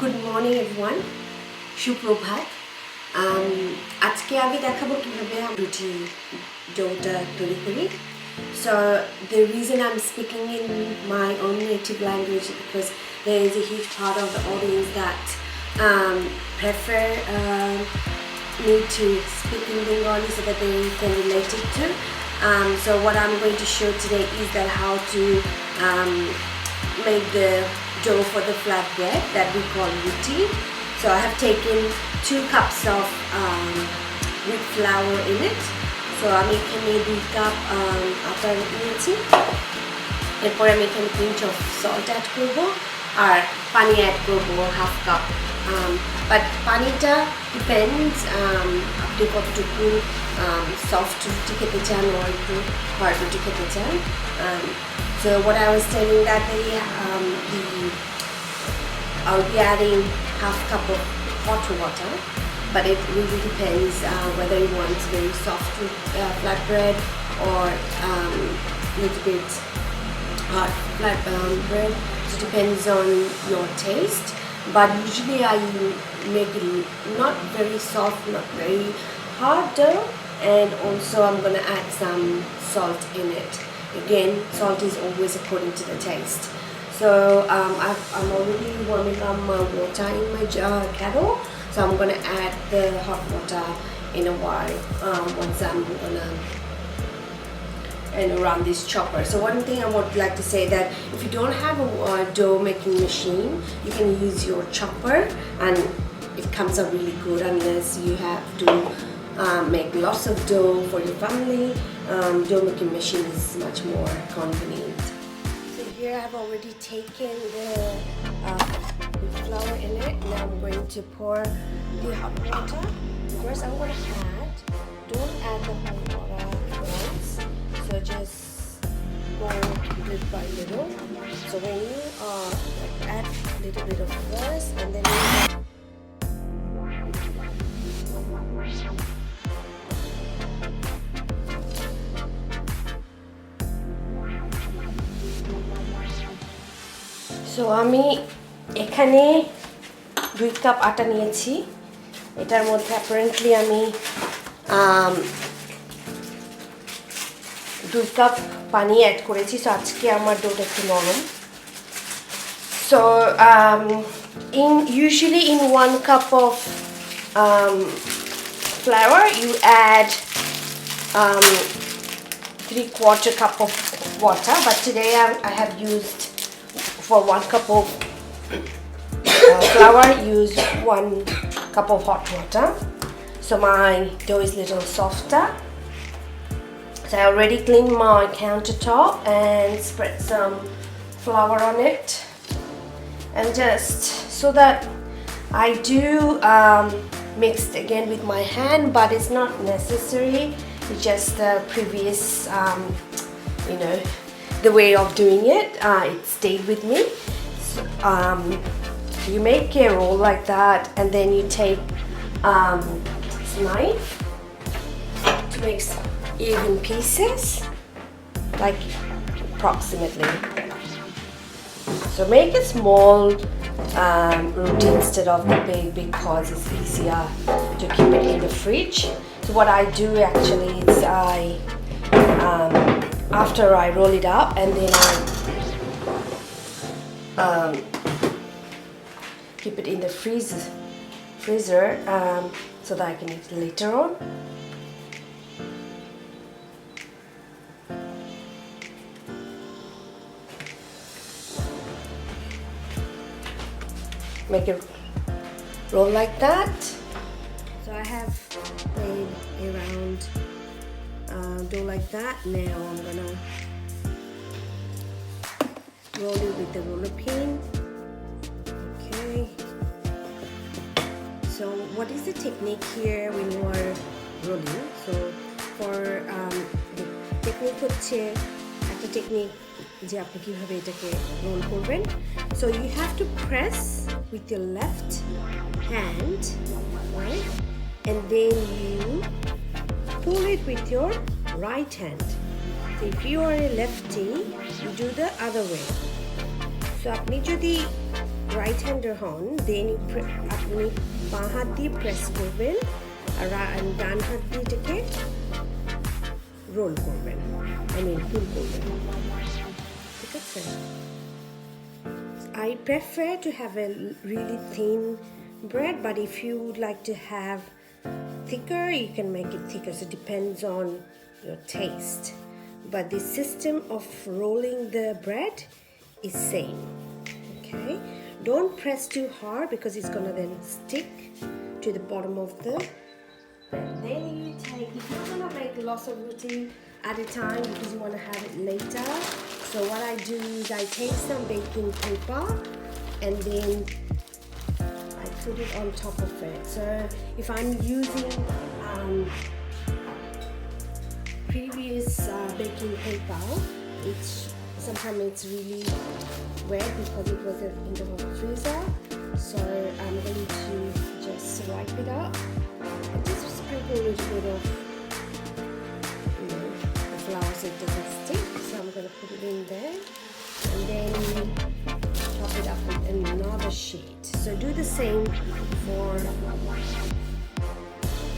Good morning everyone. সুপ্রভাত। আজকে আমি দেখাবো কিভাবে আমি রুটি ডোটা তৈরি করি। So the reason I'm speaking in my own native language is because there is a huge part of the audience that prefer me to speak in Bengali so that they can relate it to. So what I'm going to show today is that how to make the dough for the flatbread that we call ruti. So I have taken 2 cups of wheat flour in it. So আমি এখানে 2 cup আটা নিয়েছি। এরপর আমি এখানে pinch of salt add করব আর পানি add করব half cup. But পানিটা depends আপনি কতটুকু soft রুটি খেতে চান or একটু hard রুটি খেতে চান. So what I was telling that I'll be adding half cup of hot water, but it really depends whether you want very soft flatbread or little bit hard bread. So it depends on your taste. But usually I make it not very soft, not very hard dough, and also I'm gonna add some salt in it. Again, salt is always according to the taste. So I'm already warming up my water in my kettle. So I'm gonna add the hot water in a while once I'm gonna run this chopper. So one thing I would like to say that if you don't have a dough making machine, you can use your chopper and it comes out really good unless you have to make lots of dough for your family. Dough making machine is much more convenient. So here I've already taken the wheat flour in it. Now I'm going to pour the hot water. First I'm going to add, don't add the hot water once. So just go little by little. So when you add a little bit of first and then So আমি এখানে 2 cup আটা নিয়েছি। এটার মধ্যে apparently আমি 2 cup পানি add করেছি। So আজকে আমার ডোটা একটু নরম। So usually in 1 cup of flour you add 3/4 cup of water, but today I have used for 1 cup of flour, use 1 cup of hot water. So my dough is a little softer. So I already cleaned my countertop and spread some flour on it. And just so that I do mix it again with my hand, but it's not necessary. It's just the previous, the way of doing it, it stayed with me. So, you make a roll like that and then you take this knife to make even pieces, like approximately. So make a small roti instead of the big because it's easier to keep it in the fridge. So what I do actually is after I roll it up and then I keep it in the freezer so that I can eat it later on. Make it roll like that. So I have made a round dough like that. Now I'm gonna roll it with the roller pin. Okay. So what is the technique here when you are rolling? So for the technique হচ্ছে একটা technique যে আপনি কিভাবে এটাকে role করবেন। So you have to press with your left hand, right? And then you pull it with your right hand. So if you are a lefty, you do the other way. So আপনি যদি right hander হন দেন আপনি বাঁ হাত দিয়ে press করবেন আর ডান হাত দিয়ে এটাকে রোল করবেন, পুল করবেন, ঠিক আছে? I prefer to have a really thin bread, but if you would like to have thicker, you can make it thicker, so it depends on your taste. But the system of rolling the bread is same. Okay, don't press too hard because it's gonna then stick to the bottom of the bread. Then you take, if you're gonna make lots of roti at a time because you want to have it later, so what I do is I take some baking paper and then I put it on top of it. So if I'm using previous baking paper, sometimes it's really wet because it was in the freezer. So I'm going to just wipe it up and just sprinkle a little bit of the flour so it doesn't stick. So I'm going to put it in there and then top it up with another sheet. So do the same for.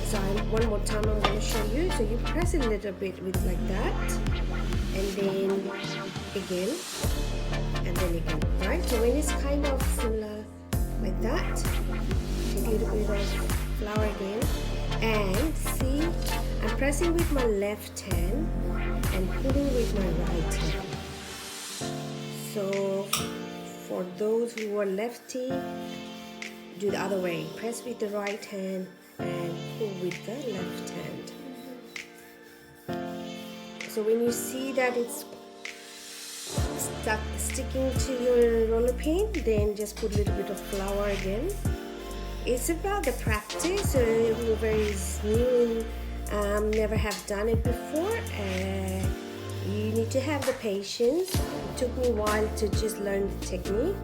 So one more time I'm going to show you. So you press it a little bit with like that, and then again, and then again, right? So when it's kind of similar like that, take a little bit of flour again, and see, I'm pressing with my left hand and pulling with my right hand. So for those who are lefty, do the other way. Press with the right hand and pull with the left hand. So when you see that it's sticking to your roller pin, then just put a little bit of flour again. It's about the practice. Whoever is new, never have done it before, you need to have the patience. It took me a while to just learn the technique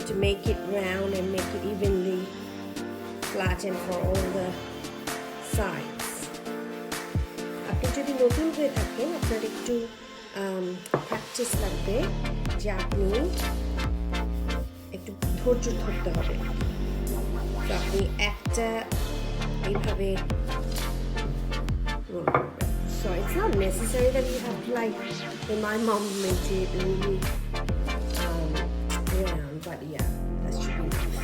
to make it round and make it evenly flattened for all the sides. আপনি যদি নতুন হয়ে থাকেন আপনার একটু practice লাগবে, যে আপনি একটু ধৈর্য ধরতে হবে। তো আপনি একটা এইভাবে রোল করবেন। So it's not necessary that you have to, like when my mom made it really round, but yeah, that should be enough.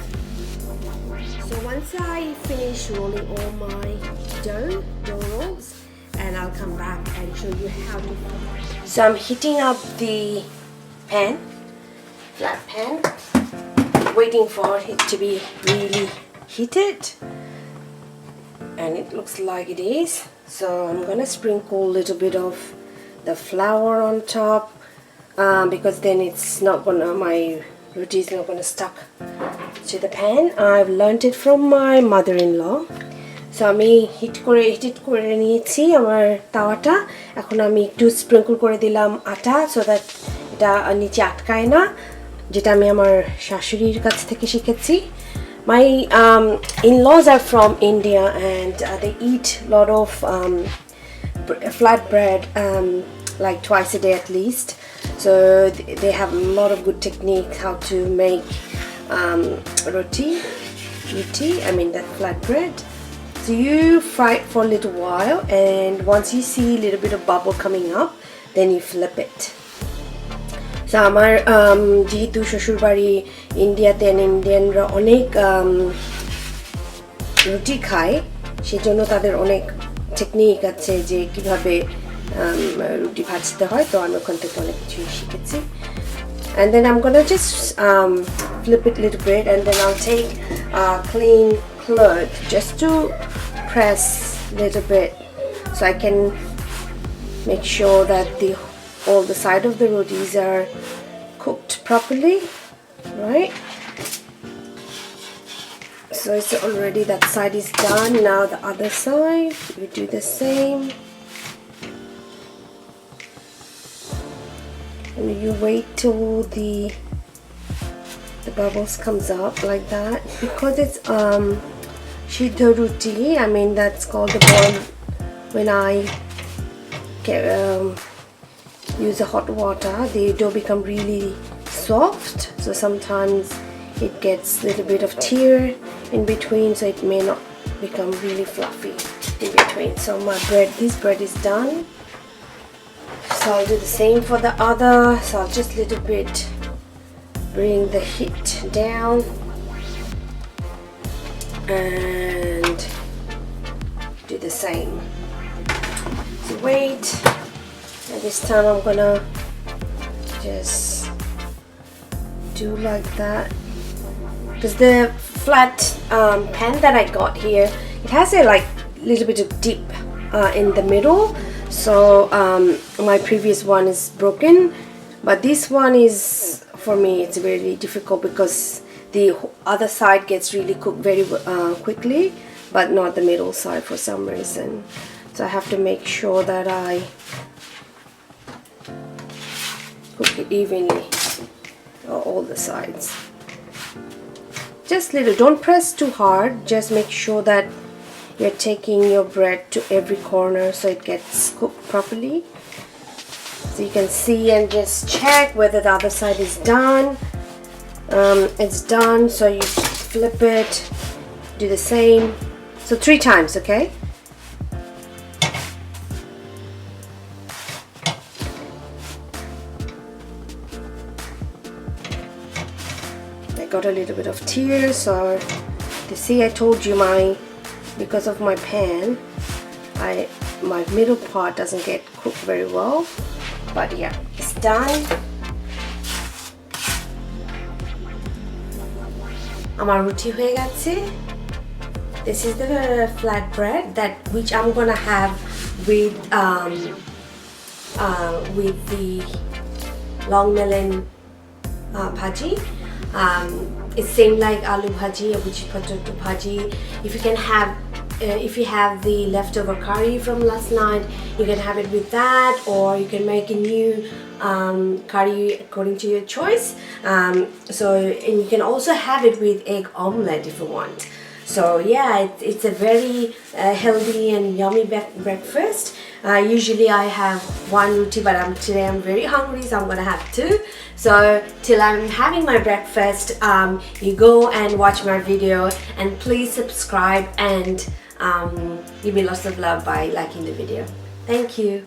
So once I finish rolling all my dough rolls, and I'll come back and show you how to. So I'm heating up the pan, flat pan, waiting for it to be really heated, and it looks like it is. So I'm gonna sprinkle a little bit of the flour on top, because then my roti is not gonna stuck to the pan. I've learned it from my mother-in-law. So আমি hit করে নিয়েছি আমার তাওয়াটা। এখন আমি একটু sprinkle করে দিলাম আটা, সো দ্যাট এটা নিচে আটকায় না, যেটা আমি আমার শাশুড়ির কাছ থেকে শিখেছি। My in-laws are from India, and they eat a lot of flatbread like twice a day at least. So they have a lot of good techniques how to make roti, that flatbread. So you fry it for a little while, and once you see a little bit of bubble coming up, then you flip it. So আমার যেহেতু শ্বশুরবাড়ি ইন্ডিয়াতে, ইন্ডিয়ানরা অনেক রুটি খায়, সেজন্য তাদের অনেক টেকনিক আছে যে কিভাবে রুটি ভাজতে হয়। তো আমি ওখান থেকে অনেক কিছু শিখেছি। And then I'm gonna just flip it a little bit, and then I'll take a clean cloth just to press a little bit, so I can make sure that all the side of the rotis are cooked properly, right? So it's already, that side is done. Now the other side, we do the same. And you wait till the bubbles comes up like that, because it's Shidda Ruti. That's called the ball when I use the hot water, the dough become really soft. So sometimes it gets a little bit of tear in between, so it may not become really fluffy in between. So this bread is done. So I'll do the same for the other. So I'll just a little bit bring the heat down and do the same. So wait, and this time I'm gonna just do like that, because the flat pan that I got here, it has a like little bit of dip in the middle. So my previous one is broken, but this one is, for me, it's very difficult because the other side gets really cooked very quickly, but not the middle side for some reason. So I have to make sure that I cook it evenly on all the sides. Just little, don't press too hard, just make sure that you're taking your bread to every corner so it gets cooked properly. So you can see and just check whether the other side is done. It's done, so you flip it, do the same. So 3 times, okay? I got a little bit of tears, so you see, I told you because of my pan, my middle part doesn't get cooked very well. But yeah, it's done. Amar ruti hoye geche. This is the flat bread which I'm gonna have with the long melon bhaji. It's same like aloo bhaji or potato bhaji. If you have the leftover curry from last night, you can have it with that, or you can make a new curry according to your choice. And you can also have it with egg omelette if you want. So yeah, it's a very healthy and yummy breakfast. Usually I have 1 ruti, but today I'm very hungry, so I'm gonna have 2. So till I'm having my breakfast, you go and watch my video, and please subscribe and give me lots of love by liking the video. Thank you.